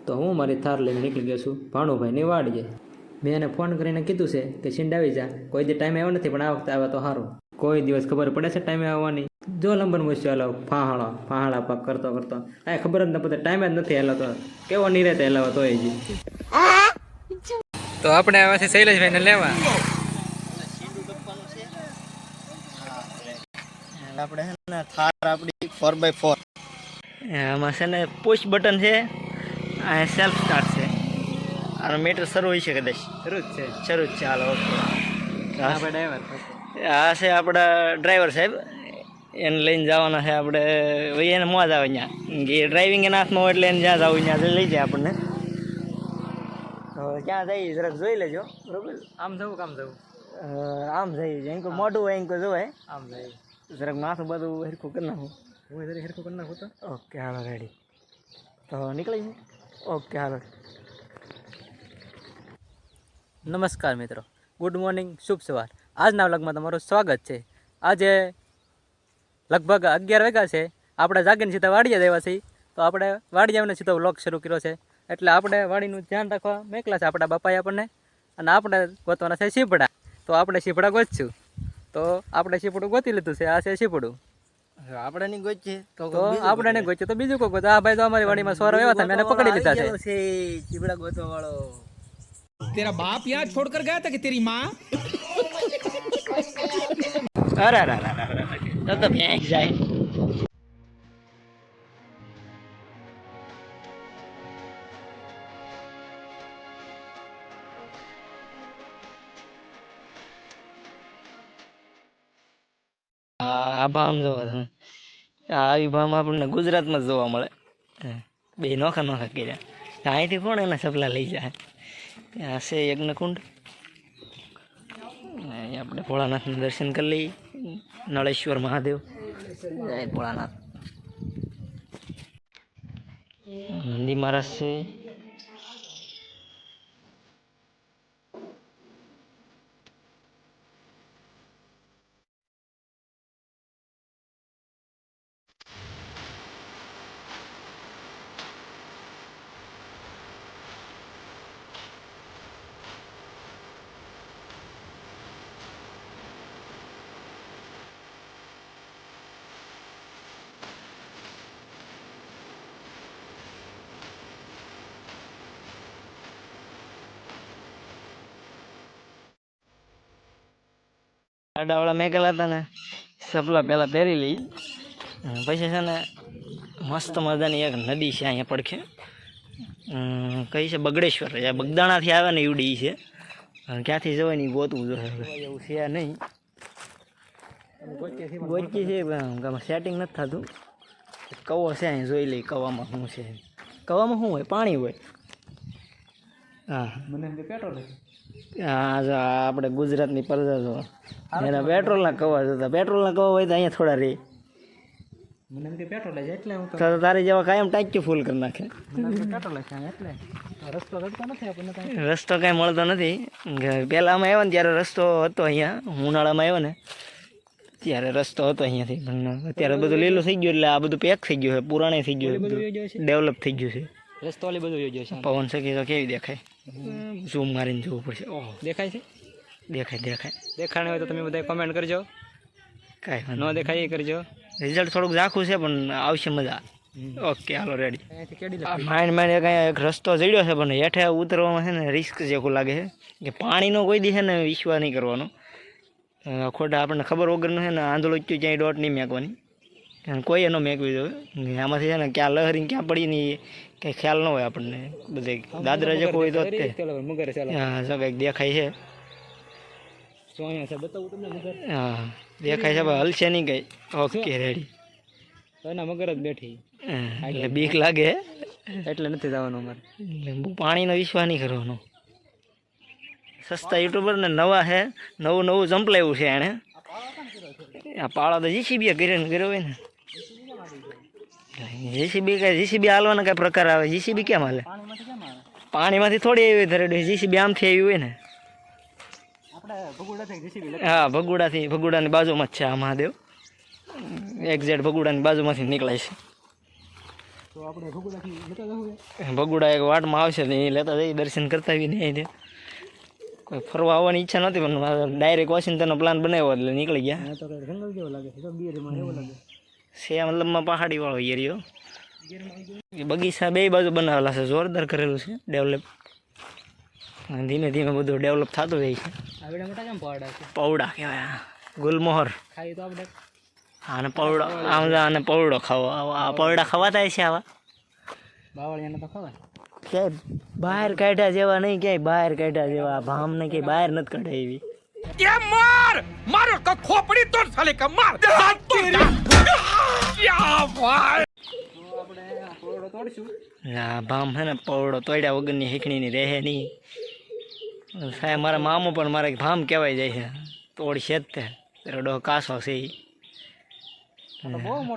તો હું મારી થાર લઈને નીકળી ગયો છું ભાણુભાઈની વાડીએ. મેં એને ફોન કરીને કીધું છે કે છીંડ આવી જા. કોઈ દી ટાઈમે આવ્યો નથી, પણ આ વખતે આવે તો સારું. કોઈ દિવસ ખબર પડે છે ટાઈમે આવવાની? જો લંબન મૂછ્યો હાલો ફાહાળા પાક કરતો કાંઈ ખબર જ ન પડે, ટાઈમે જ નથી હેલો તો કેવો નિરેતે હેલાવો તોય જી. તો આપણે આવ્યા છે શૈલેષભાઈને લેવા. આપણે છે ને થાર આપણી 4x4 આમાં છે ને પુશ બટન છે, આ સેલ્ફ સ્ટાર્ટ છે, આનો મીટર શરૂ હોય છે, કદાચ શરૂ જ છે. હાલો ઓકે, આ છે આપણા ડ્રાઈવર સાહેબ, એને લઈને જવાના છે આપણે. એને મોજ આવે ત્યાં કે ડ્રાઇવિંગ એના હાથમાં હોય, એટલે એને જ્યાં જવું ત્યાં લઈ જાય આપણને. તો ક્યાં જઈએ જરાક જોઈ લેજો, બરોબર? આમ જવું કામ જવું? આમ જઈએ, એમ કોઈ મોઢું હોય એમ કોઈ જોવાય, આમ જઈએ. જરાક માથું બધું હરખું કરી નાખું. હું જરી હરખું કરી નાખું તો ઓકે હાલો રેડી. તો નીકળી છે. ઓકે હાલો. નમસ્કાર મિત્રો, ગુડ મોર્નિંગ, શુભ સવાર. આજના વ્લોગમાં તમારું સ્વાગત છે. આજે લગભગ 11 વાગ્યા છે. આપણે જાગીને સીધા વાડીએ આવ્યા છીએ. તો આપણે વાડીએ આવીને સીધો વ્લોગ શરૂ કર્યો છે. એટલે આપણે વાડીનું ધ્યાન રાખવા મેકલા છે આપણા બાપાએ આપણને, અને આપણે ગોતવાના છે સીપડા. તો આપણે સીપડા ગોતશું. તો આપણે સીપડું ગોતી લીધું છે. આ છે સીપડું. આપણે નહીં ગોચીએ તો આપણે નહીં ગોચ્યું તો બીજું કોઈ ગોતો. આ ભાઈ તો અમારી વાડીમાં સોરો એવા હતા, મેં પકડી લીધા છે. ચીબડા ગોતવા વાળો तेरा बाप यहाँ छोड़कर गया था कि तेरी माँ? અરે તો ભેંસ જાય. આ ભામ જોવો તમે, આવી ભામ આપણને ગુજરાતમાં જ જોવા મળે. બે નોખા કર્યા. અહીંથી કોણ એના સપલા લઈ જાય? આ છે યજ્ઞકુંડ. અહીં આપણે ભોળાનાથનું દર્શન કરી લઈએ. નળેશ્વર મહાદેવ, જય ભોળાનાથ. નંદી મહારાજ છે. આડાવાળા મેકેલા હતા ને સપલા પહેલાં પહેરી લઈ. પછી છે ને મસ્ત મજાની એક નદી છે અહીંયા પડખે, કઈ છે બગડેશ્વર. બગદાણાથી આવે ને એવડી છે. ક્યાંથી જવાય ને ગોતવું જોઈએ, એવું છે નહીં. ગોચી છે પણ સેટિંગ નથી થતું. કવો છે અહીં જોઈ લઈ, કવામાં શું છે. કવામાં શું હોય? પાણી હોય. હા, મને પેટ્રોલ. હા, આપણે ગુજરાતની પ્રજા છો, એના પેટ્રોલના કવા હતા. પેટ્રોલના કવા હોય તો અહીંયા થોડા રહે. મને એમ કે પેટ્રોલ છે એટલે હું તો તારી જેવા કાયમ ટાંકી ફૂલ કરી નાખે. પેટ્રોલ છે એટલે રસ્તો રસ્તો નથી આપણને. રસ્તો કાંઈ મળતો નથી. પહેલાં અમે આવ્યા ને ત્યારે રસ્તો હતો અહીંયા. ઉનાળામાં આવ્યો ને ત્યારે રસ્તો હતો અહીંયાથી, પણ અત્યારે બધું લીલું થઈ ગયું, એટલે આ બધું પેક થઈ ગયું છે, પુરાણી થઈ ગયું, ડેવલપ થઈ ગયું છે. રસ્તો ઓલી બધું યોગ્ય છે. પવન શકી તો કેવી દેખાય? ઝૂમ મારીને જોવું પડશે. ઓહ, દેખાય છે? દેખાય હોય તો તમે બધા કમેન્ટ કરજો. કાંઈ ન દેખાય એ કરજો. રિઝલ્ટ થોડુંક ઝાખું છે પણ આવશે મજા. ઓકે હાલો રેડી. માઇન્ડ એક રસ્તો જડ્યો છે, પણ હેઠે ઉતરવામાં છે ને રિસ્ક જેવું લાગે છે. કે પાણીનો કોઈ દી છે ને વિશ્વાસ નહીં કરવાનો. ખોટા આપણને ખબર વગરનું છે ને આંધળો ક્યાંય ડોટ નહીં મેંકવાની. કોઈ એનો મેંકવી જોઈએ. આમાંથી છે ને ક્યાં લહરી ક્યાં પડી નહીં કંઈ ખ્યાલ ન હોય આપણને. બધે દાદરા જખો હોય તો હા, જો કંઈક દેખાય છે. હા દેખાય છે, પણ હલશે નહીં કંઈ. Okay ready. મગર જ બેઠી એટલે બીક લાગે એટલે નથી જવાનું અમારે. એટલે પાણીનો વિશ્વાસ નહીં કરવાનો. સસ્તા યુટ્યુબર ને નવા છે, નવું જંપલાવ્યું છે એણે. આ પાળો તો જીસીબી કર્યો હોય ને. જીસીબી હાલવાનો કઈ પ્રકાર આવે? જીસીબી કેમ હાલે? પાણીમાંથી થોડી આવી ધરે. જીસીબી આમથી આવી હોય ને. હા, ભગુડાની બાજુમાં જ છે આ મહાદેવ. એક્ઝેક્ટ ભગુડાની બાજુમાંથી નીકળાય છે. તો આપણે ભગુડાથી લેતા જવું ભગુડા એક વાટમાં આવશે તો એ લેતા જઈએ, દર્શન કરતા આવી નહીં. કોઈ ફરવા આવવાની ઈચ્છા નહોતી પણ ડાયરેક્ટ વોશિંગ્ટનનો પ્લાન બનાવ્યો એટલે નીકળી ગયા. તો કઈ જંગલ જેવો લાગે છે, તો ગીરમાં એવો લાગે છે મતલબમાં પહાડી વાળો એરિયો. એ બગીચા બે બાજુ બનાવેલા છે, જોરદાર કરેલું છે ડેવલપ. ધીમે ધીમે બધું ડેવલપ થતું જાય છે. આવડે મોટા કેમ પહાડા છે, પૌડા કહેવાય, ગુલમોહર. ખાઈ તો આપણે આને પૌડો આમ આને પૌડો ખાવો, આ પૌડા ખવાતા છે આવા. બાવળિયાને તો ખવાય. ક્યાંય બહાર કાઢ્યા જેવા નહીં, ક્યાંય બહાર કાઢ્યા જેવા ભામ ને ક્યાંય બહાર નથી કાઢ્યા એવી. ये मार मारो का खोपड़ी तोड़ साले का मार हाथ तोड़ क्या भाई આપણે આ પોળો તોડશું. આ ભામ છે ને પૌડો તોડ્યા વગરની હીકણીની રહે નહીં. સાહેબ મારા મામું પણ મારે ભામ કહેવાય જાય છે, તોડશે જ તે. તારો ડો કાસો છે ઈ.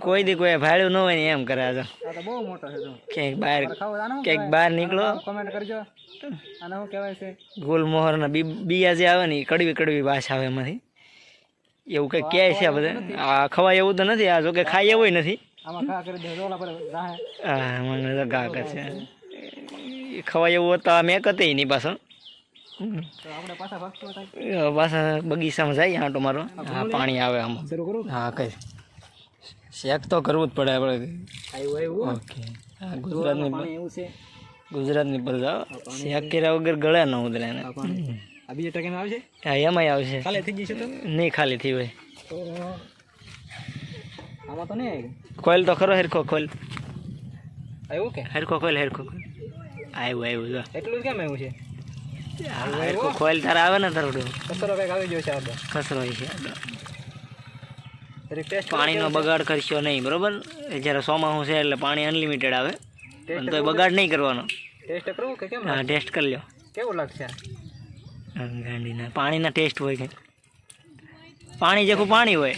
કોઈ દી કોઈ ભાડ્યું ન હોય ને એમ કરે. તો આ તો બહુ મોટો છે. તો ક્યાંક બહાર ખાવ આનો શું ક્યાંક બહાર નીકળો, કમેન્ટ કરજો આને શું કહેવાય છે. ગુલમોહરના બીયા જે આવે ને એ કડવી કડવી ભાષા આવે એમાંથી, એવું કંઈક કહે છે આ બધા. આ ખવાય એવું તો નથી, આ જો કે ખાય એવું નથી. આમાં ઘા કરી દે રોલા પર રાહે. હા મને તો ઘા કરશે. એ ખવાય એવું તો મેં કતે નહીં પાછળ. તો આપણે પાછા ભાગશું હતા. પાછા બગીચામાં જાય આંટો મારો. હા પાણી આવે આમાં. શરૂ કરું. હા કઈ શેક તો કરવું જ પડે આપણે. આવ્યું ઓકે. હા ગુજરાતની પાણી એવું છે. ગુજરાતની પર જાઓ, શેક કર્યા વગર ગળે ન ઉતરે ને. આ પાણી આ બીજા ટકામાં આવશે. હા એમાંય આવશે. ખાલી થઈ જશે તો નહીં ખાલી થઈ હોય. તો આમાં તો નહીં આવ્યું. કોઈલ તો ખરો હેરખો ખોલ. આવ્યું કે હેરખો ખોલ હેરખો ખોલ. આવ્યું આવ્યું જો. એટલું જ કેમ આવ્યું છે. હેરખો ખોલ તારે આવે ને તારું કચરો કંઈક આવી ગયો છે આ ખસરો છે. ટેસ્ટ પાણીનો બગાડ કરશો નહીં, બરોબર? જ્યારે ચોમાસું છે એટલે પાણી અનલિમિટેડ આવે, પણ તોય બગાડ નહીં કરવાનો. ટેસ્ટ કરવું કે કેમ હા ટેસ્ટ કરી લ્યો. કેવું લાગશે. ગાંડીના પાણીના ટેસ્ટ હોય કે પાણી જેખું પાણી હોય.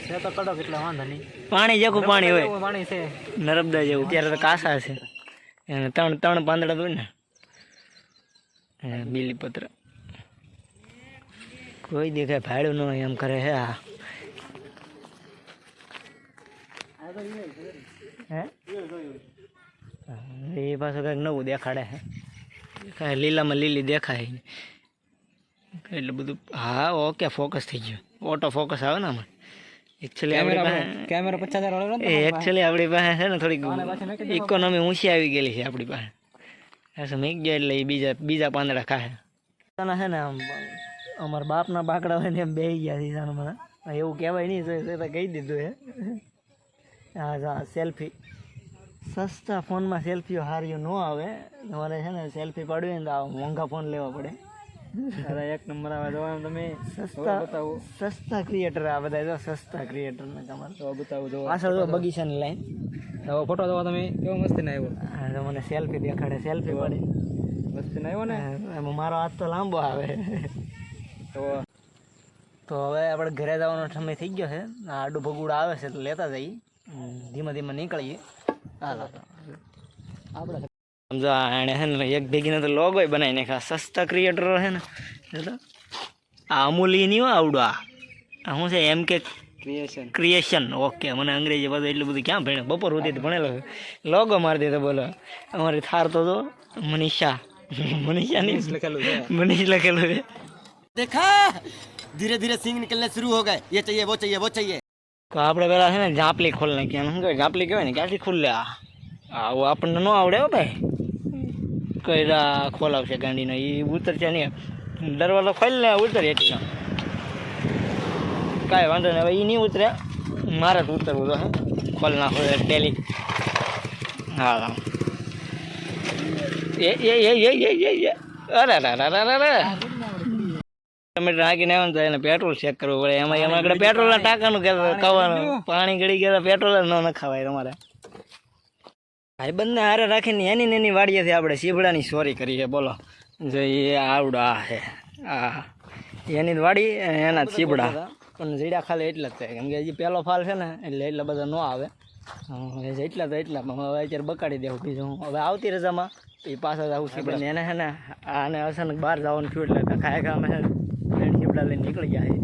છે તો કડક એટલે વાંધો નહીં. પાણી જેખું પાણી હોય, પાણી છે નર્મદા જેવું. ત્યારે તો કાસા છે એને ત્રણ પાંદડા હોય ને. બીલીપત્ર કોઈ દેખાય ભાડું ન હોય એમ કરે છે. આ એ પાછું કંઈક નવું દેખાડે છે. કાંઈ લીલામાં લીલી દેખાય એટલે બધું. હા ઓકે ફોકસ થઈ ગયો. ઓટો ફોકસ આવે ને આમાં. એકચ્યુઅલી આપણી પાસે કેમેરા 50,000 વાળો એ એકચ્યુઅલી આપણી પાસે છે ને થોડીક ઇકોનોમી ઊંચી આવી ગયેલી છે આપણી પાસે. એસો મેં ગયો એટલે એ બીજા પાંદડા ખાય છે ને. આમ અમારા બાપના બાકડા હોય ને એમ બેસી ગયા છે મને. એવું કહેવાય નહીં તો કહી દીધું હે. હા સેલ્ફી સસ્તા ફોનમાં સેલ્ફીઓ હારીઓ ન આવે. તમારે છે ને સેલ્ફી પાડવી ને તો મોંઘા ફોન લેવા પડે. અરે એક નંબર આવે જોવા તમે. સસ્તા ક્રિએટર આ બધા જો સસ્તા ક્રિએટર ને તમારે તો બતાવું જો પાછળ જો બગીચાની લાઈન. તો ફોટો જોવા તમે કેવો મસ્તી ના આવ્યો. હા તો મને સેલ્ફી દેખાડે, સેલ્ફી પાડે. મસ્તી ના આવ્યો ને. એમાં મારો હાથ તો લાંબો આવે. તો હવે આપણે ઘરે જવાનો સમય થઈ ગયો છે. આડું ભગુડા આવે છે તો લેતા જઈએ, ધીમે ધીમે નીકળીએ. હાલો આપણે સમજો એણે છે ને એક ભેગીને તો લોગો બનાવી નાખ્યા. સસ્તા ક્રિએટરો છે ને આ અમૂલી નહીં હોય આવડું. આ શું છે એમ કે ક્રિએશન. ઓકે મને અંગ્રેજી બધું એટલું બધું ક્યાં ભણ્યો, બપોર સુધી ભણેલો. લોગો મારી દીધો બોલો. અમારી થાર તો મનીષા નહીં મનીષ લખેલું છે. देखा धीरे धीरे सिंग निकलने शुरू हो गए, ये चाहिए वो चाहिए वो चाहिए. તો આપણે પેલા છે ને ઝાપલી ખોલ નાખી. શું કહેવાય ઝાપલી કહેવાય ને, ક્યાંથી ખુલ્લે? આવું આપણને ન આવડે હો ભાઈ. કઈ ખોલાવશે ગાંડીનો એ ઉતરશે નહીં. દરવાજો ખોલી ને ઉતરે એટલી કાંઈ વાંધો નહીં. હવે એ નહીં ઉતરે, મારે જ ઉતરવું તો. ખોલ નાખો ડેલી. હા અરે તમે નાખીને આવે ને તો એને પેટ્રોલ ચેક કરવું પડે. એમાં આગળ પેટ્રોલના ટાંકાનું ખાવાનું. પાણી ગળી ગયા પેટ્રોલ જ ન ખાવાય તમારે. ભાઈબંધને હારે રાખીને એની વાડીએથી આપણે સીભડાની ચોરી કરી છે. બોલો જો એ આવડો આ છે. આ એની વાડી એના સીભડા પણ જીડા ખાલી એટલા જ થાય. કેમ કે હજી પહેલો ફાલ છે ને એટલે એટલા બધા ન આવે. એટલા તો એટલા પણ હવે અત્યારે બકાડી દેવું. બીજું હવે આવતી રજામાં એ પાછા જ આવું સીભડા. એને છે ને આને અચાનક બહાર જવાનું થયું એટલે ખાય ખામે છે ને સીભડા લઈને નીકળી ગયા છે.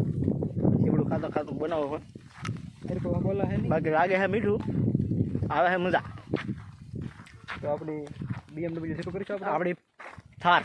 સીભડું ખાતું બનાવો પણ બાકી લાગે છે મીઠું, આવે છે મજા. તો આપણી BMW શરૂ કરીશું આપણે આપણી થાર